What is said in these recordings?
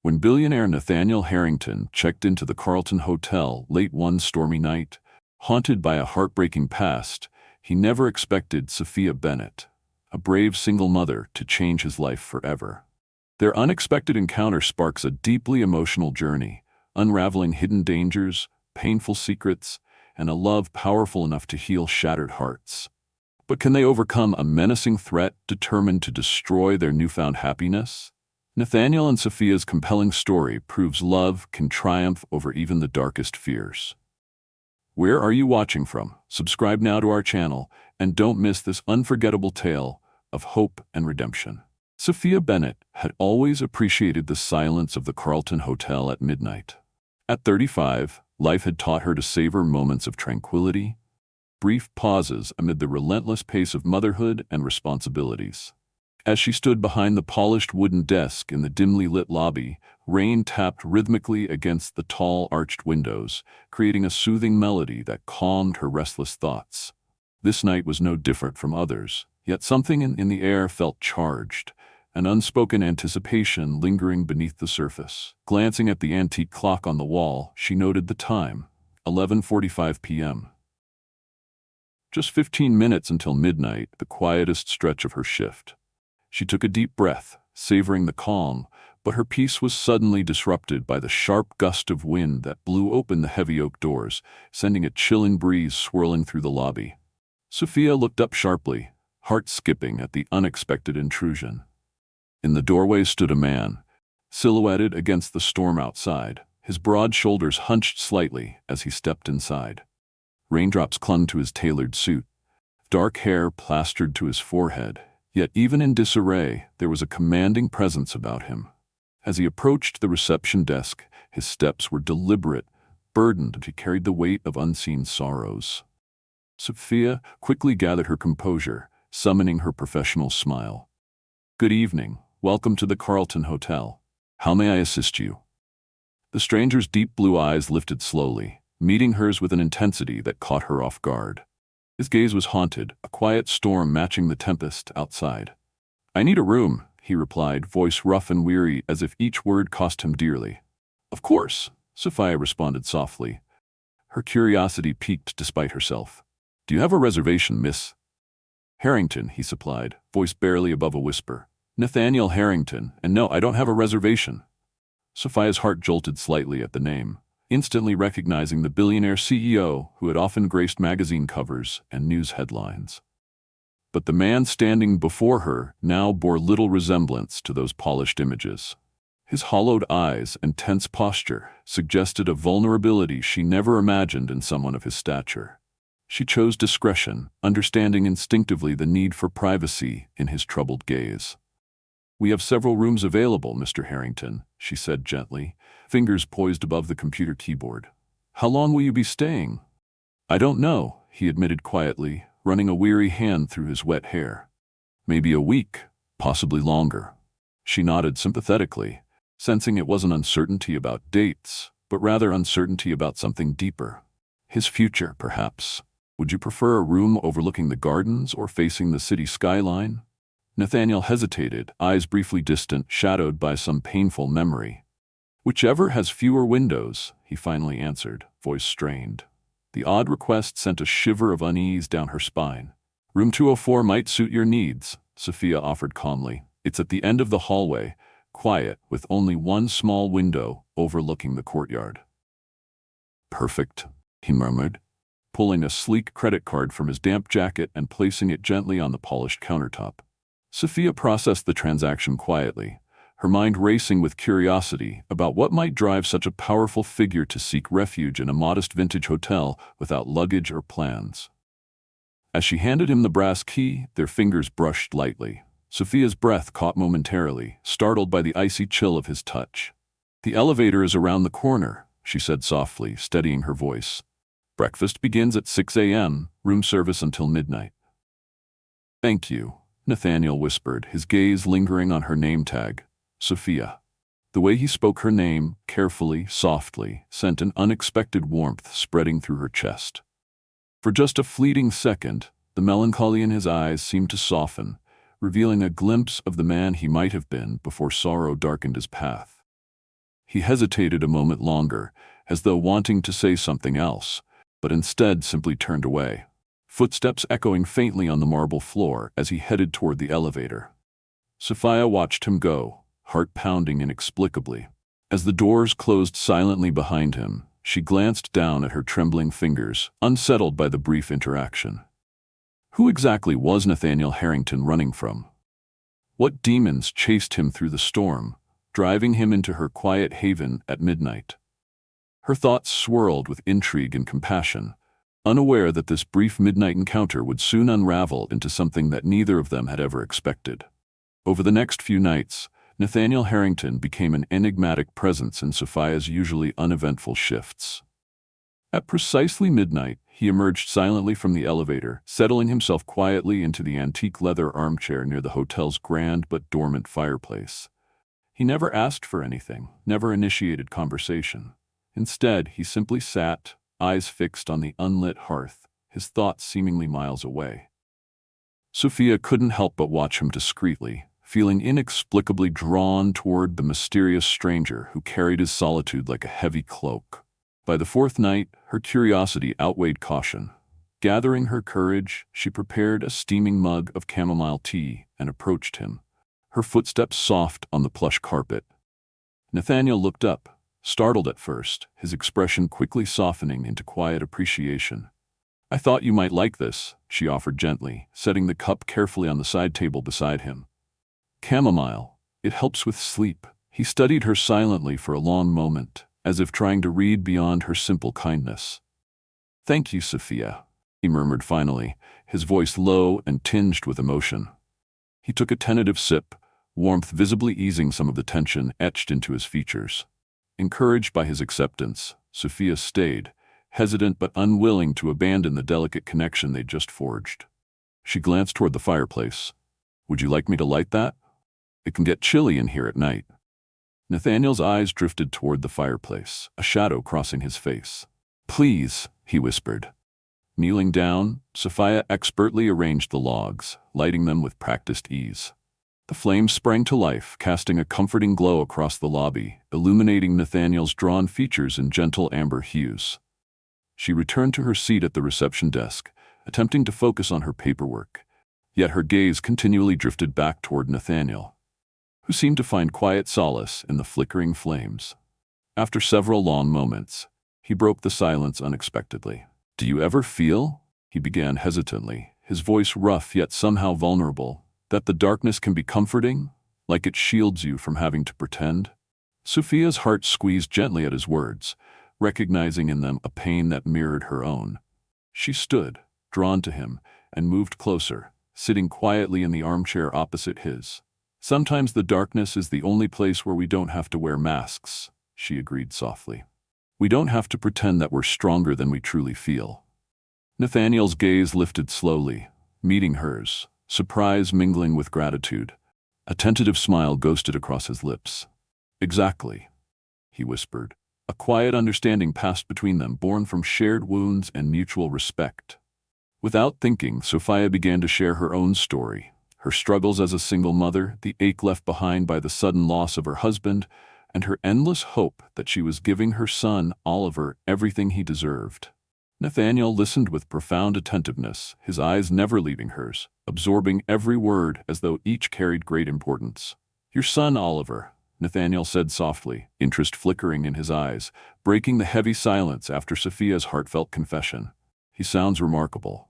When billionaire Nathaniel Harrington checked into the Carlton Hotel late one stormy night, haunted by a heartbreaking past, he never expected Sophia Bennett, a brave single mother, to change his life forever. Their unexpected encounter sparks a deeply emotional journey, unraveling hidden dangers, painful secrets, and a love powerful enough to heal shattered hearts. But can they overcome a menacing threat determined to destroy their newfound happiness? Nathaniel and Sophia's compelling story proves love can triumph over even the darkest fears. Where are you watching from? Subscribe now to our channel, and don't miss this unforgettable tale of hope and redemption. Sophia Bennett had always appreciated the silence of the Carlton Hotel at midnight. At 35, life had taught her to savor moments of tranquility, brief pauses amid the relentless pace of motherhood and responsibilities. As she stood behind the polished wooden desk in the dimly lit lobby, rain tapped rhythmically against the tall arched windows, creating a soothing melody that calmed her restless thoughts. This night was no different from others, yet something in the air felt charged, an unspoken anticipation lingering beneath the surface. Glancing at the antique clock on the wall, she noted the time, 11:45 p.m. Just 15 minutes until midnight, the quietest stretch of her shift. She took a deep breath, savoring the calm, but her peace was suddenly disrupted by the sharp gust of wind that blew open the heavy oak doors, sending a chilling breeze swirling through the lobby. Sophia looked up sharply, heart skipping at the unexpected intrusion. In the doorway stood a man, silhouetted against the storm outside, his broad shoulders hunched slightly as he stepped inside. Raindrops clung to his tailored suit, dark hair plastered to his forehead, yet even in disarray, there was a commanding presence about him. As he approached the reception desk, his steps were deliberate, burdened. He carried the weight of unseen sorrows. Sophia quickly gathered her composure, summoning her professional smile. "Good evening. Welcome to the Carlton Hotel. How may I assist you?" The stranger's deep blue eyes lifted slowly, meeting hers with an intensity that caught her off guard. His gaze was haunted, a quiet storm matching the tempest outside. "I need a room," he replied, voice rough and weary as if each word cost him dearly. "Of course," Sophia responded softly. Her curiosity piqued despite herself. "Do you have a reservation, miss?" "Harrington," he supplied, voice barely above a whisper. "Nathaniel Harrington, and no, I don't have a reservation." Sophia's heart jolted slightly at the name, instantly recognizing the billionaire CEO who had often graced magazine covers and news headlines. But the man standing before her now bore little resemblance to those polished images. His hollowed eyes and tense posture suggested a vulnerability she never imagined in someone of his stature. She chose discretion, understanding instinctively the need for privacy in his troubled gaze. "We have several rooms available, Mr. Harrington," she said gently, fingers poised above the computer keyboard. "How long will you be staying?" "I don't know," he admitted quietly, running a weary hand through his wet hair. "Maybe a week, possibly longer." She nodded sympathetically, sensing it wasn't uncertainty about dates, but rather uncertainty about something deeper. His future, perhaps. "Would you prefer a room overlooking the gardens or facing the city skyline?" Nathaniel hesitated, eyes briefly distant, shadowed by some painful memory. "Whichever has fewer windows," he finally answered, voice strained. The odd request sent a shiver of unease down her spine. "Room 204 might suit your needs," Sophia offered calmly. "It's at the end of the hallway, quiet, with only one small window overlooking the courtyard." "Perfect," he murmured, pulling a sleek credit card from his damp jacket and placing it gently on the polished countertop. Sophia processed the transaction quietly, her mind racing with curiosity about what might drive such a powerful figure to seek refuge in a modest vintage hotel without luggage or plans. As she handed him the brass key, their fingers brushed lightly. Sophia's breath caught momentarily, startled by the icy chill of his touch. "The elevator is around the corner," she said softly, steadying her voice. "Breakfast begins at 6 a.m., room service until midnight." "Thank you," Nathaniel whispered, his gaze lingering on her name tag, Sophia. The way he spoke her name, carefully, softly, sent an unexpected warmth spreading through her chest. For just a fleeting second, the melancholy in his eyes seemed to soften, revealing a glimpse of the man he might have been before sorrow darkened his path. He hesitated a moment longer, as though wanting to say something else, but instead simply turned away, footsteps echoing faintly on the marble floor as he headed toward the elevator. Sophia watched him go, heart pounding inexplicably. As the doors closed silently behind him, she glanced down at her trembling fingers, unsettled by the brief interaction. Who exactly was Nathaniel Harrington running from? What demons chased him through the storm, driving him into her quiet haven at midnight? Her thoughts swirled with intrigue and compassion, unaware that this brief midnight encounter would soon unravel into something that neither of them had ever expected. Over the next few nights, Nathaniel Harrington became an enigmatic presence in Sophia's usually uneventful shifts. At precisely midnight, he emerged silently from the elevator, settling himself quietly into the antique leather armchair near the hotel's grand but dormant fireplace. He never asked for anything, never initiated conversation. Instead, he simply sat, eyes fixed on the unlit hearth, his thoughts seemingly miles away. Sophia couldn't help but watch him discreetly, feeling inexplicably drawn toward the mysterious stranger who carried his solitude like a heavy cloak. By the fourth night, her curiosity outweighed caution. Gathering her courage, she prepared a steaming mug of chamomile tea and approached him, her footsteps soft on the plush carpet. Nathaniel looked up, startled at first, his expression quickly softening into quiet appreciation. "I thought you might like this," she offered gently, setting the cup carefully on the side table beside him. "Chamomile. It helps with sleep." He studied her silently for a long moment, as if trying to read beyond her simple kindness. "Thank you, Sophia," he murmured finally, his voice low and tinged with emotion. He took a tentative sip, warmth visibly easing some of the tension etched into his features. Encouraged by his acceptance, Sophia stayed, hesitant but unwilling to abandon the delicate connection they'd just forged. She glanced toward the fireplace. "Would you like me to light that? It can get chilly in here at night." Nathaniel's eyes drifted toward the fireplace, a shadow crossing his face. "Please," he whispered. Kneeling down, Sophia expertly arranged the logs, lighting them with practiced ease. The flames sprang to life, casting a comforting glow across the lobby, illuminating Nathaniel's drawn features in gentle amber hues. She returned to her seat at the reception desk, attempting to focus on her paperwork, yet her gaze continually drifted back toward Nathaniel, who seemed to find quiet solace in the flickering flames. After several long moments, he broke the silence unexpectedly. "Do you ever feel," he began hesitantly, his voice rough yet somehow vulnerable, "that the darkness can be comforting, like it shields you from having to pretend?" Sophia's heart squeezed gently at his words, recognizing in them a pain that mirrored her own. She stood, drawn to him, and moved closer, sitting quietly in the armchair opposite his. "Sometimes the darkness is the only place where we don't have to wear masks," she agreed softly. "We don't have to pretend that we're stronger than we truly feel." Nathaniel's gaze lifted slowly, meeting hers, surprise mingling with gratitude. A tentative smile ghosted across his lips. "Exactly," he whispered. A quiet understanding passed between them, born from shared wounds and mutual respect. Without thinking, Sophia began to share her own story. Her struggles as a single mother, the ache left behind by the sudden loss of her husband, and her endless hope that she was giving her son, Oliver, everything he deserved. Nathaniel listened with profound attentiveness, his eyes never leaving hers, absorbing every word as though each carried great importance. "Your son, Oliver," Nathaniel said softly, interest flickering in his eyes, breaking the heavy silence after Sophia's heartfelt confession. "He sounds remarkable."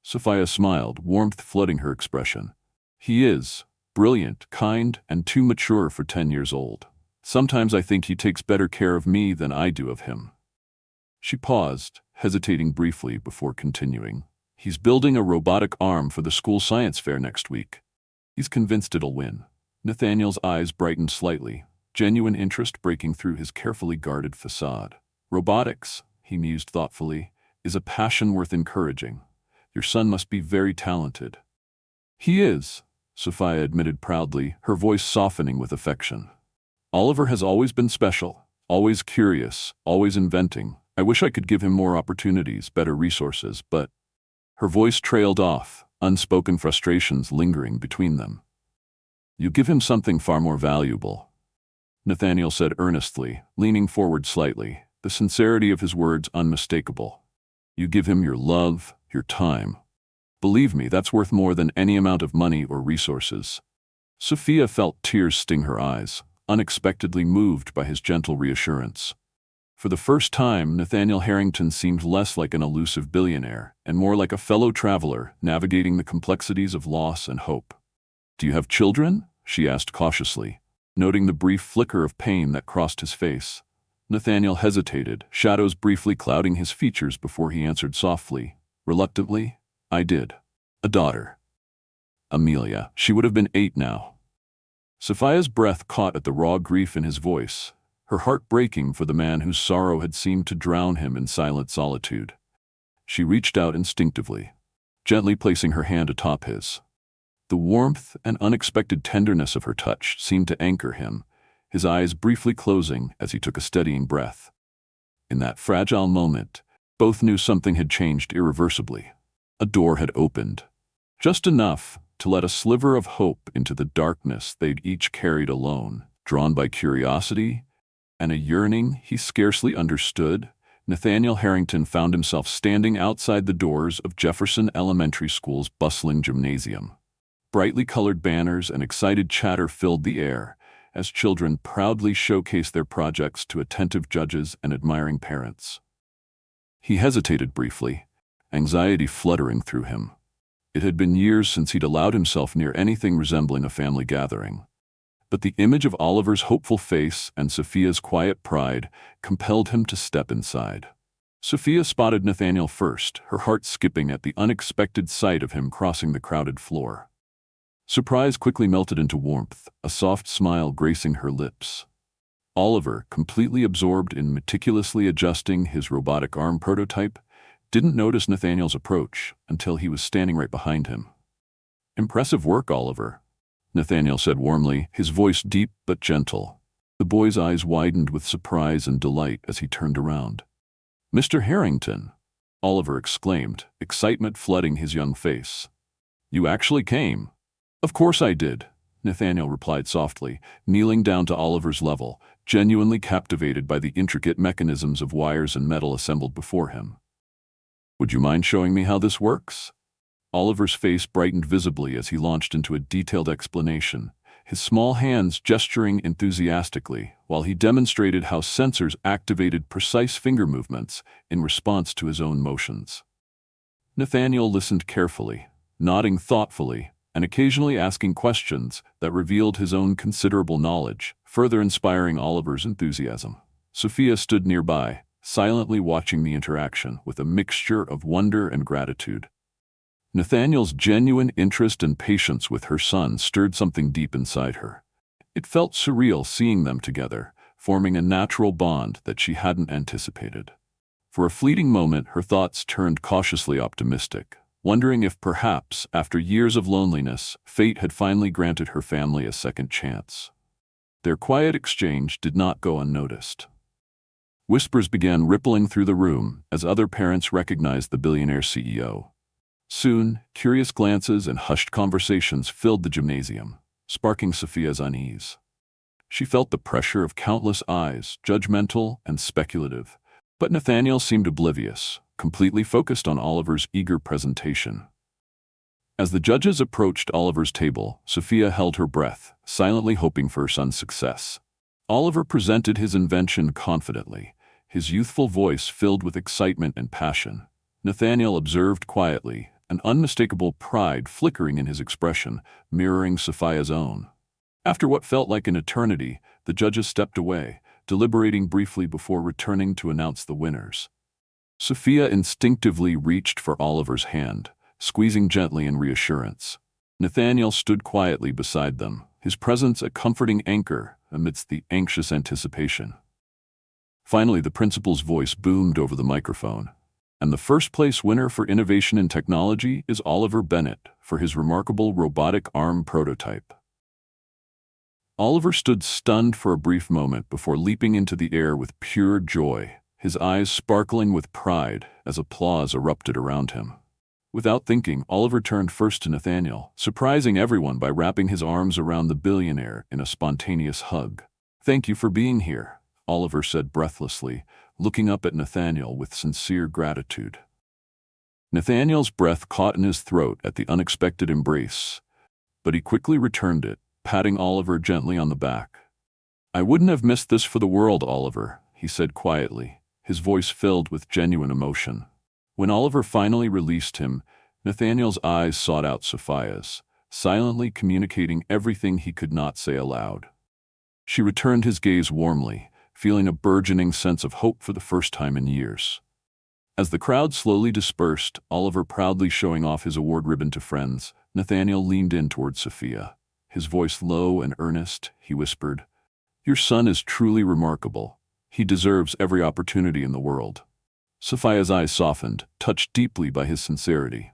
Sophia smiled, warmth flooding her expression. "He is brilliant, kind, and too mature for 10 years old. Sometimes I think he takes better care of me than I do of him." She paused, hesitating briefly before continuing. "He's building a robotic arm for the school science fair next week. He's convinced it'll win." Nathaniel's eyes brightened slightly, genuine interest breaking through his carefully guarded facade. "Robotics," he mused thoughtfully, "is a passion worth encouraging. Your son must be very talented." "He is," Sophia admitted proudly, her voice softening with affection. "Oliver has always been special, always curious, always inventing. I wish I could give him more opportunities, better resources, but—" Her voice trailed off, unspoken frustrations lingering between them. "You give him something far more valuable." Nathaniel said earnestly, leaning forward slightly, the sincerity of his words unmistakable. You give him your love, your time. Believe me, that's worth more than any amount of money or resources. Sophia felt tears sting her eyes, unexpectedly moved by his gentle reassurance. For the first time, Nathaniel Harrington seemed less like an elusive billionaire and more like a fellow traveler navigating the complexities of loss and hope. Do you have children? She asked cautiously, noting the brief flicker of pain that crossed his face. Nathaniel hesitated, shadows briefly clouding his features before he answered softly, reluctantly, I did. A daughter. Amelia. She would have been 8 now. Sophia's breath caught at the raw grief in his voice, her heart breaking for the man whose sorrow had seemed to drown him in silent solitude. She reached out instinctively, gently placing her hand atop his. The warmth and unexpected tenderness of her touch seemed to anchor him, his eyes briefly closing as he took a steadying breath. In that fragile moment, both knew something had changed irreversibly. A door had opened, just enough to let a sliver of hope into the darkness they'd each carried alone. Drawn by curiosity and a yearning he scarcely understood, Nathaniel Harrington found himself standing outside the doors of Jefferson Elementary School's bustling gymnasium. Brightly colored banners and excited chatter filled the air as children proudly showcased their projects to attentive judges and admiring parents. He hesitated briefly, anxiety fluttering through him. It had been years since he'd allowed himself near anything resembling a family gathering. But the image of Oliver's hopeful face and Sophia's quiet pride compelled him to step inside. Sophia spotted Nathaniel first, her heart skipping at the unexpected sight of him crossing the crowded floor. Surprise quickly melted into warmth, a soft smile gracing her lips. Oliver, completely absorbed in meticulously adjusting his robotic arm prototype, didn't notice Nathaniel's approach until he was standing right behind him. Impressive work, Oliver, Nathaniel said warmly, his voice deep but gentle. The boy's eyes widened with surprise and delight as he turned around. Mr. Harrington, Oliver exclaimed, excitement flooding his young face. You actually came? Of course I did, Nathaniel replied softly, kneeling down to Oliver's level, genuinely captivated by the intricate mechanisms of wires and metal assembled before him. Would you mind showing me how this works? Oliver's face brightened visibly as he launched into a detailed explanation, his small hands gesturing enthusiastically while he demonstrated how sensors activated precise finger movements in response to his own motions. Nathaniel listened carefully, nodding thoughtfully, and occasionally asking questions that revealed his own considerable knowledge, further inspiring Oliver's enthusiasm. Sophia stood nearby, silently watching the interaction with a mixture of wonder and gratitude. Nathaniel's genuine interest and patience with her son stirred something deep inside her. It felt surreal seeing them together, forming a natural bond that she hadn't anticipated. For a fleeting moment, her thoughts turned cautiously optimistic, wondering if perhaps, after years of loneliness, fate had finally granted her family a second chance. Their quiet exchange did not go unnoticed. Whispers began rippling through the room as other parents recognized the billionaire CEO. Soon, curious glances and hushed conversations filled the gymnasium, sparking Sophia's unease. She felt the pressure of countless eyes, judgmental and speculative, but Nathaniel seemed oblivious, completely focused on Oliver's eager presentation. As the judges approached Oliver's table, Sophia held her breath, silently hoping for her son's success. Oliver presented his invention confidently, his youthful voice filled with excitement and passion. Nathaniel observed quietly, an unmistakable pride flickering in his expression, mirroring Sophia's own. After what felt like an eternity, the judges stepped away, deliberating briefly before returning to announce the winners. Sophia instinctively reached for Oliver's hand, squeezing gently in reassurance. Nathaniel stood quietly beside them, his presence a comforting anchor amidst the anxious anticipation. Finally, the principal's voice boomed over the microphone. And the first-place winner for innovation in technology is Oliver Bennett for his remarkable robotic arm prototype. Oliver stood stunned for a brief moment before leaping into the air with pure joy, his eyes sparkling with pride as applause erupted around him. Without thinking, Oliver turned first to Nathaniel, surprising everyone by wrapping his arms around the billionaire in a spontaneous hug. Thank you for being here, Oliver said breathlessly, looking up at Nathaniel with sincere gratitude. Nathaniel's breath caught in his throat at the unexpected embrace, but he quickly returned it, patting Oliver gently on the back. I wouldn't have missed this for the world, Oliver, he said quietly, his voice filled with genuine emotion. When Oliver finally released him, Nathaniel's eyes sought out Sophia's, silently communicating everything he could not say aloud. She returned his gaze warmly, feeling a burgeoning sense of hope for the first time in years. As the crowd slowly dispersed, Oliver proudly showing off his award ribbon to friends, Nathaniel leaned in toward Sophia. His voice low and earnest, he whispered, Your son is truly remarkable. He deserves every opportunity in the world. Sophia's eyes softened, touched deeply by his sincerity.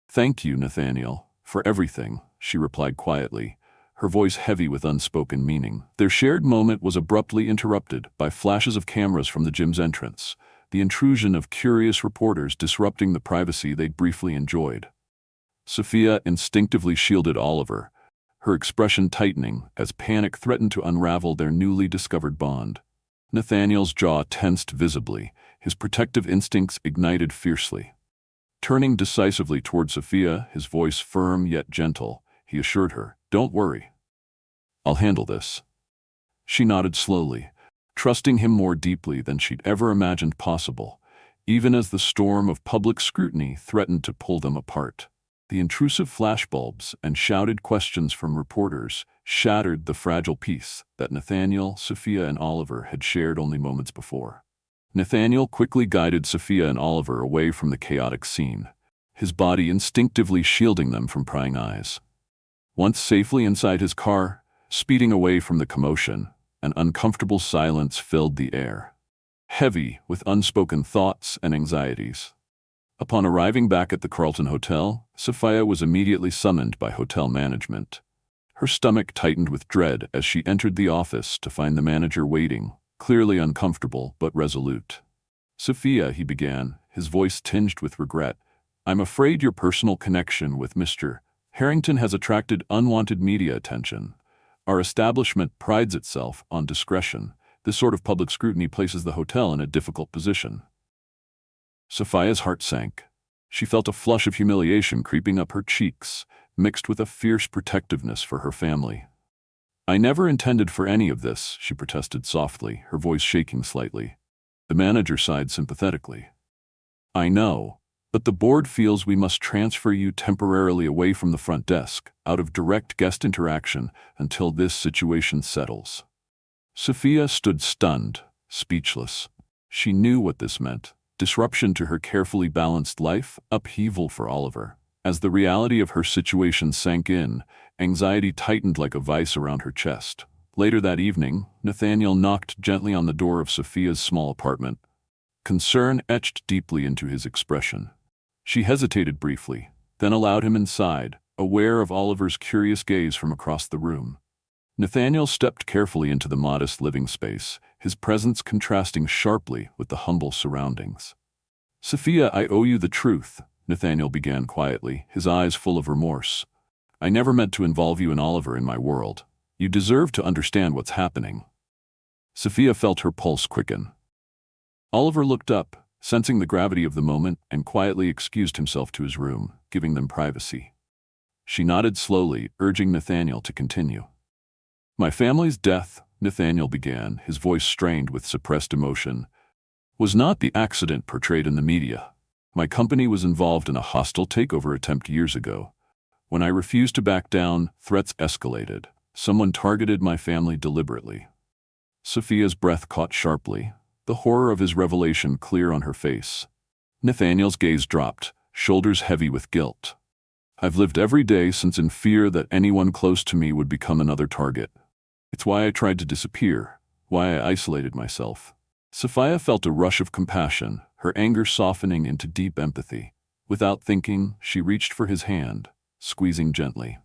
Thank you, Nathaniel, for everything, she replied quietly, her voice heavy with unspoken meaning. Their shared moment was abruptly interrupted by flashes of cameras from the gym's entrance, the intrusion of curious reporters disrupting the privacy they'd briefly enjoyed. Sophia instinctively shielded Oliver, her expression tightening as panic threatened to unravel their newly discovered bond. Nathaniel's jaw tensed visibly, his protective instincts ignited fiercely. Turning decisively toward Sophia, his voice firm yet gentle, he assured her, Don't worry. I'll handle this. She nodded slowly, trusting him more deeply than she'd ever imagined possible, even as the storm of public scrutiny threatened to pull them apart. The intrusive flashbulbs and shouted questions from reporters shattered the fragile peace that Nathaniel, Sophia, and Oliver had shared only moments before. Nathaniel quickly guided Sophia and Oliver away from the chaotic scene, his body instinctively shielding them from prying eyes. Once safely inside his car, speeding away from the commotion, an uncomfortable silence filled the air, heavy with unspoken thoughts and anxieties. Upon arriving back at the Carlton Hotel, Sophia was immediately summoned by hotel management. Her stomach tightened with dread as she entered the office to find the manager waiting, clearly uncomfortable but resolute. Sophia, he began, his voice tinged with regret, I'm afraid your personal connection with Mr. Harrington has attracted unwanted media attention. Our establishment prides itself on discretion. This sort of public scrutiny places the hotel in a difficult position. Sophia's heart sank. She felt a flush of humiliation creeping up her cheeks, mixed with a fierce protectiveness for her family. I never intended for any of this, she protested softly, her voice shaking slightly. The manager sighed sympathetically. I know, but the board feels we must transfer you temporarily away from the front desk, out of direct guest interaction, until this situation settles. Sophia stood stunned, speechless. She knew what this meant. Disruption to her carefully balanced life, upheaval for Oliver. As the reality of her situation sank in, anxiety tightened like a vice around her chest. Later that evening, Nathaniel knocked gently on the door of Sophia's small apartment. Concern etched deeply into his expression. She hesitated briefly, then allowed him inside, aware of Oliver's curious gaze from across the room. Nathaniel stepped carefully into the modest living space, his presence contrasting sharply with the humble surroundings. Sophia, I owe you the truth, Nathaniel began quietly, his eyes full of remorse. I never meant to involve you and Oliver in my world. You deserve to understand what's happening. Sophia felt her pulse quicken. Oliver looked up, sensing the gravity of the moment, and quietly excused himself to his room, giving them privacy. She nodded slowly, urging Nathaniel to continue. My family's death, Nathaniel began, his voice strained with suppressed emotion, was not the accident portrayed in the media. My company was involved in a hostile takeover attempt years ago. When I refused to back down, threats escalated. Someone targeted my family deliberately. Sophia's breath caught sharply, the horror of his revelation clear on her face. Nathaniel's gaze dropped, shoulders heavy with guilt. I've lived every day since in fear that anyone close to me would become another target. It's why I tried to disappear, why I isolated myself. Sophia felt a rush of compassion, her anger softening into deep empathy. Without thinking, she reached for his hand, squeezing gently.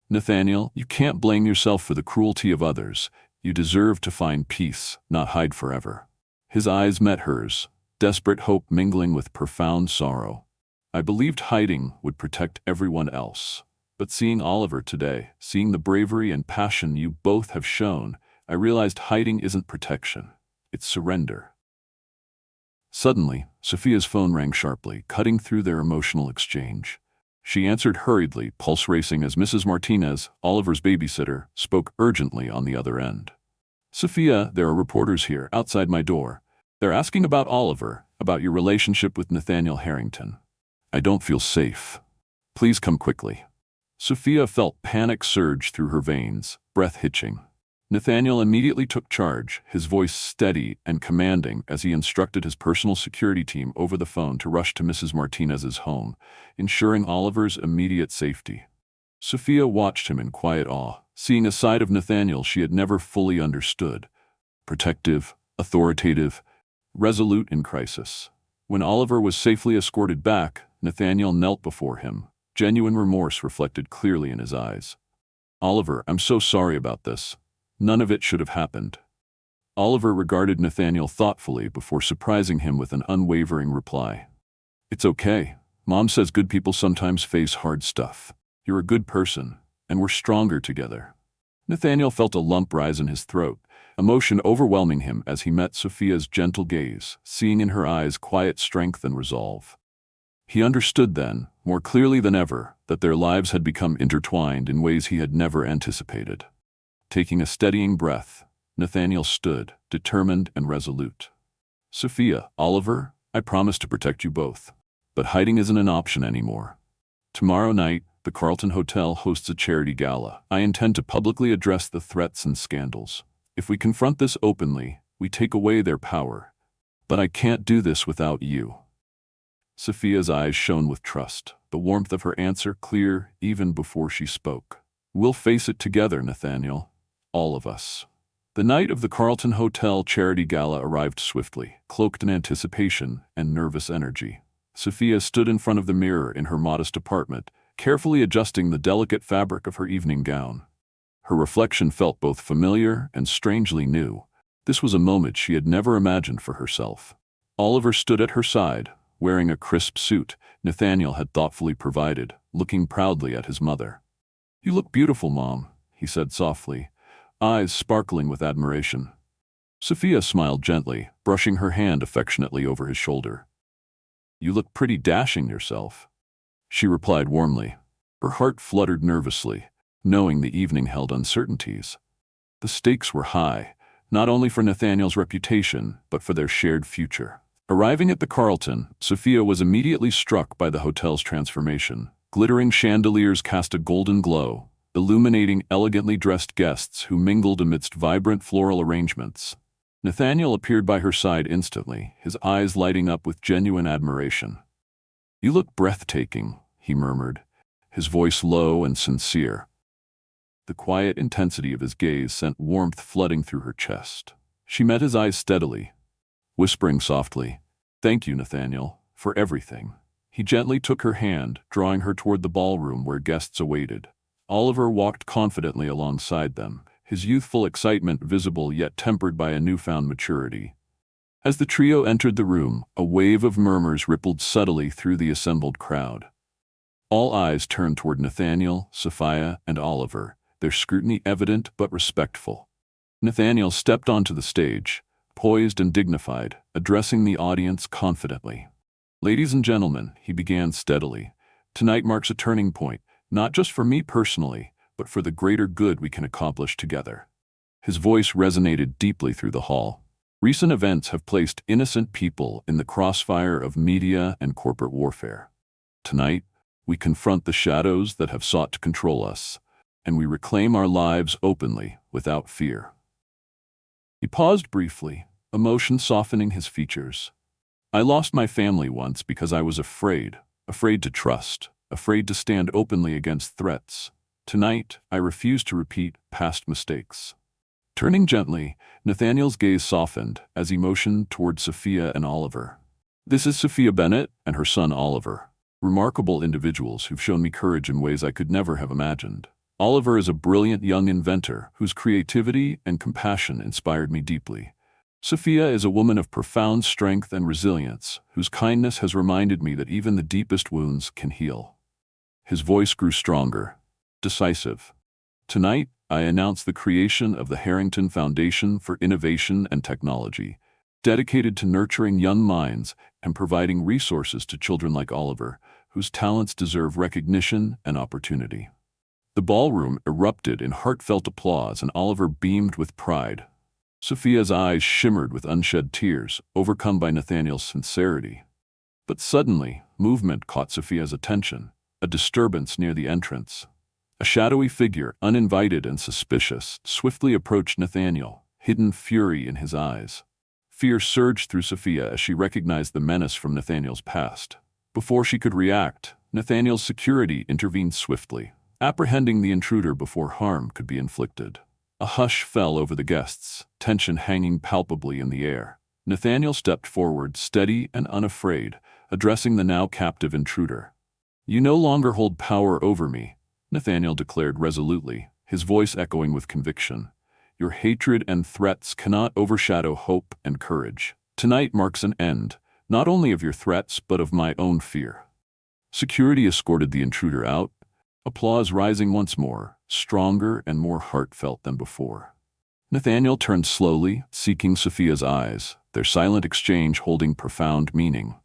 Nathaniel, you can't blame yourself for the cruelty of others. You deserve to find peace, not hide forever. His eyes met hers, desperate hope mingling with profound sorrow. I believed hiding would protect everyone else. But seeing Oliver today, seeing the bravery and passion you both have shown, I realized hiding isn't protection. It's surrender. Suddenly, Sophia's phone rang sharply, cutting through their emotional exchange. She answered hurriedly, pulse racing as Mrs. Martinez, Oliver's babysitter, spoke urgently on the other end. "Sophia, there are reporters here, outside my door. They're asking about Oliver, about your relationship with Nathaniel Harrington. I don't feel safe. Please come quickly." Sophia felt panic surge through her veins, breath hitching. Nathaniel immediately took charge, his voice steady and commanding as he instructed his personal security team over the phone to rush to Mrs. Martinez's home, ensuring Oliver's immediate safety. Sophia watched him in quiet awe, seeing a side of Nathaniel she had never fully understood. Protective, authoritative, resolute in crisis. When Oliver was safely escorted back, Nathaniel knelt before him, genuine remorse reflected clearly in his eyes. "Oliver, I'm so sorry about this. None of it should have happened." Oliver regarded Nathaniel thoughtfully before surprising him with an unwavering reply. "It's okay. Mom says good people sometimes face hard stuff. You're a good person, and we're stronger together." Nathaniel felt a lump rise in his throat, emotion overwhelming him as he met Sophia's gentle gaze, seeing in her eyes quiet strength and resolve. He understood then, more clearly than ever, that their lives had become intertwined in ways he had never anticipated. Taking a steadying breath, Nathaniel stood, determined and resolute. "Sophia, Oliver, I promise to protect you both. But hiding isn't an option anymore. Tomorrow night, the Carlton Hotel hosts a charity gala. I intend to publicly address the threats and scandals. If we confront this openly, we take away their power. But I can't do this without you." Sophia's eyes shone with trust, the warmth of her answer clear even before she spoke. "We'll face it together, Nathaniel. All of us." The night of the Carlton Hotel charity gala arrived swiftly, cloaked in anticipation and nervous energy. Sophia stood in front of the mirror in her modest apartment, carefully adjusting the delicate fabric of her evening gown. Her reflection felt both familiar and strangely new. This was a moment she had never imagined for herself. Oliver stood at her side, wearing a crisp suit Nathaniel had thoughtfully provided, looking proudly at his mother. "You look beautiful, Mom," he said softly, eyes sparkling with admiration. Sophia smiled gently, brushing her hand affectionately over his shoulder. "You look pretty dashing yourself," she replied warmly. Her heart fluttered nervously, knowing the evening held uncertainties. The stakes were high, not only for Nathaniel's reputation, but for their shared future. Arriving at the Carlton, Sophia was immediately struck by the hotel's transformation. Glittering chandeliers cast a golden glow, illuminating elegantly dressed guests who mingled amidst vibrant floral arrangements. Nathaniel appeared by her side instantly, his eyes lighting up with genuine admiration. "You look breathtaking," he murmured, his voice low and sincere. The quiet intensity of his gaze sent warmth flooding through her chest. She met his eyes steadily, whispering softly, "Thank you, Nathaniel, for everything." He gently took her hand, drawing her toward the ballroom where guests awaited. Oliver walked confidently alongside them, his youthful excitement visible yet tempered by a newfound maturity. As the trio entered the room, a wave of murmurs rippled subtly through the assembled crowd. All eyes turned toward Nathaniel, Sophia, and Oliver, their scrutiny evident but respectful. Nathaniel stepped onto the stage, poised and dignified, addressing the audience confidently. "Ladies and gentlemen," he began steadily, "tonight marks a turning point, not just for me personally, but for the greater good we can accomplish together." His voice resonated deeply through the hall. Recent events have placed innocent people in the crossfire of media and corporate warfare. Tonight, we confront the shadows that have sought to control us, and we reclaim our lives openly, without fear. He paused briefly, emotion softening his features. "I lost my family once because I was afraid to trust, afraid to stand openly against threats. Tonight, I refuse to repeat past mistakes." Turning gently, Nathaniel's gaze softened as he motioned toward Sophia and Oliver. "This is Sophia Bennett and her son Oliver. Remarkable individuals who've shown me courage in ways I could never have imagined. Oliver is a brilliant young inventor whose creativity and compassion inspired me deeply. Sophia is a woman of profound strength and resilience, whose kindness has reminded me that even the deepest wounds can heal." His voice grew stronger, decisive. "Tonight, I announce the creation of the Harrington Foundation for Innovation and Technology, dedicated to nurturing young minds and providing resources to children like Oliver, whose talents deserve recognition and opportunity." The ballroom erupted in heartfelt applause, and Oliver beamed with pride. Sophia's eyes shimmered with unshed tears, overcome by Nathaniel's sincerity. But suddenly, movement caught Sophia's attention, a disturbance near the entrance. A shadowy figure, uninvited and suspicious, swiftly approached Nathaniel, hidden fury in his eyes. Fear surged through Sophia as she recognized the menace from Nathaniel's past. Before she could react, Nathaniel's security intervened swiftly, apprehending the intruder before harm could be inflicted. A hush fell over the guests, tension hanging palpably in the air. Nathaniel stepped forward, steady and unafraid, addressing the now captive intruder. "You no longer hold power over me," Nathaniel declared resolutely, his voice echoing with conviction. "Your hatred and threats cannot overshadow hope and courage. Tonight marks an end, not only of your threats but of my own fear." Security escorted the intruder out, applause rising once more, stronger and more heartfelt than before. Nathaniel turned slowly, seeking Sophia's eyes, their silent exchange holding profound meaning.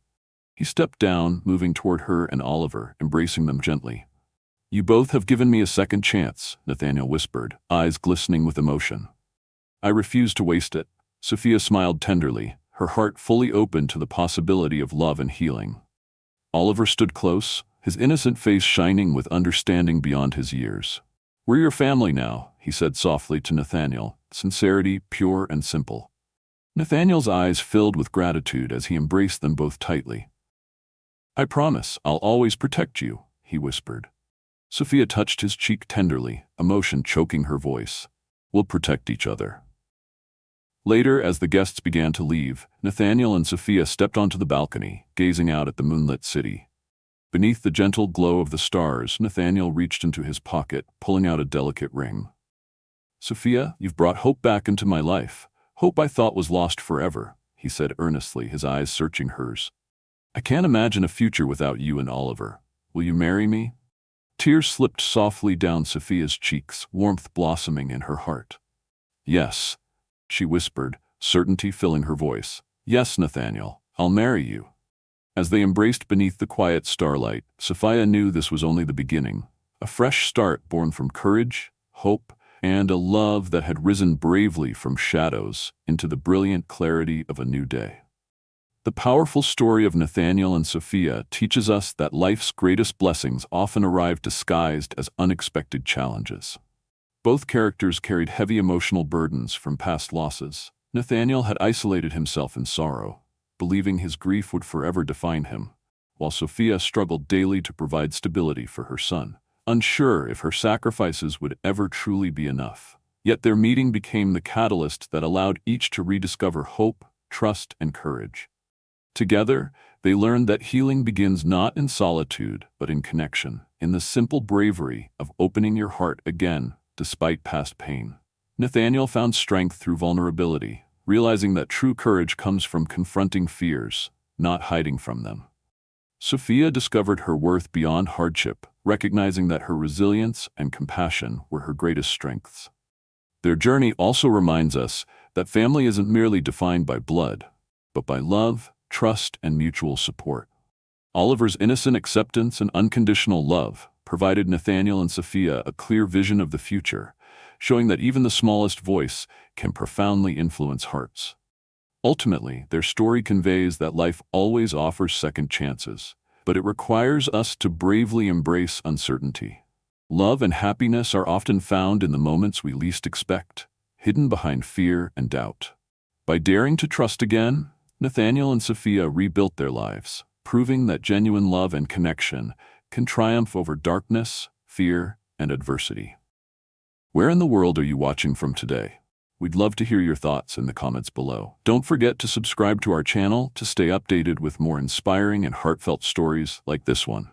He stepped down, moving toward her and Oliver, embracing them gently. "You both have given me a second chance," Nathaniel whispered, eyes glistening with emotion. "I refuse to waste it." Sophia smiled tenderly, her heart fully open to the possibility of love and healing. Oliver stood close, his innocent face shining with understanding beyond his years. "We're your family now," he said softly to Nathaniel, sincerity pure and simple. Nathaniel's eyes filled with gratitude as he embraced them both tightly. "I promise I'll always protect you," he whispered. Sophia touched his cheek tenderly, emotion choking her voice. "We'll protect each other." Later, as the guests began to leave, Nathaniel and Sophia stepped onto the balcony, gazing out at the moonlit city. Beneath the gentle glow of the stars, Nathaniel reached into his pocket, pulling out a delicate ring. "Sophia, you've brought hope back into my life. Hope I thought was lost forever," he said earnestly, his eyes searching hers. "I can't imagine a future without you and Oliver. Will you marry me?" Tears slipped softly down Sophia's cheeks, warmth blossoming in her heart. "Yes," she whispered, certainty filling her voice. "Yes, Nathaniel, I'll marry you." As they embraced beneath the quiet starlight, Sophia knew this was only the beginning, a fresh start born from courage, hope, and a love that had risen bravely from shadows into the brilliant clarity of a new day. The powerful story of Nathaniel and Sophia teaches us that life's greatest blessings often arrive disguised as unexpected challenges. Both characters carried heavy emotional burdens from past losses. Nathaniel had isolated himself in sorrow, believing his grief would forever define him, while Sophia struggled daily to provide stability for her son, unsure if her sacrifices would ever truly be enough. Yet their meeting became the catalyst that allowed each to rediscover hope, trust, and courage. Together, they learned that healing begins not in solitude, but in connection, in the simple bravery of opening your heart again, despite past pain. Nathaniel found strength through vulnerability, realizing that true courage comes from confronting fears, not hiding from them. Sophia discovered her worth beyond hardship, recognizing that her resilience and compassion were her greatest strengths. Their journey also reminds us that family isn't merely defined by blood, but by love, trust, and mutual support. Oliver's innocent acceptance and unconditional love provided Nathaniel and Sophia a clear vision of the future, showing that even the smallest voice can profoundly influence hearts. Ultimately, their story conveys that life always offers second chances, but it requires us to bravely embrace uncertainty. Love and happiness are often found in the moments we least expect, hidden behind fear and doubt. By daring to trust again, Nathaniel and Sophia rebuilt their lives, proving that genuine love and connection can triumph over darkness, fear, and adversity. Where in the world are you watching from today? We'd love to hear your thoughts in the comments below. Don't forget to subscribe to our channel to stay updated with more inspiring and heartfelt stories like this one.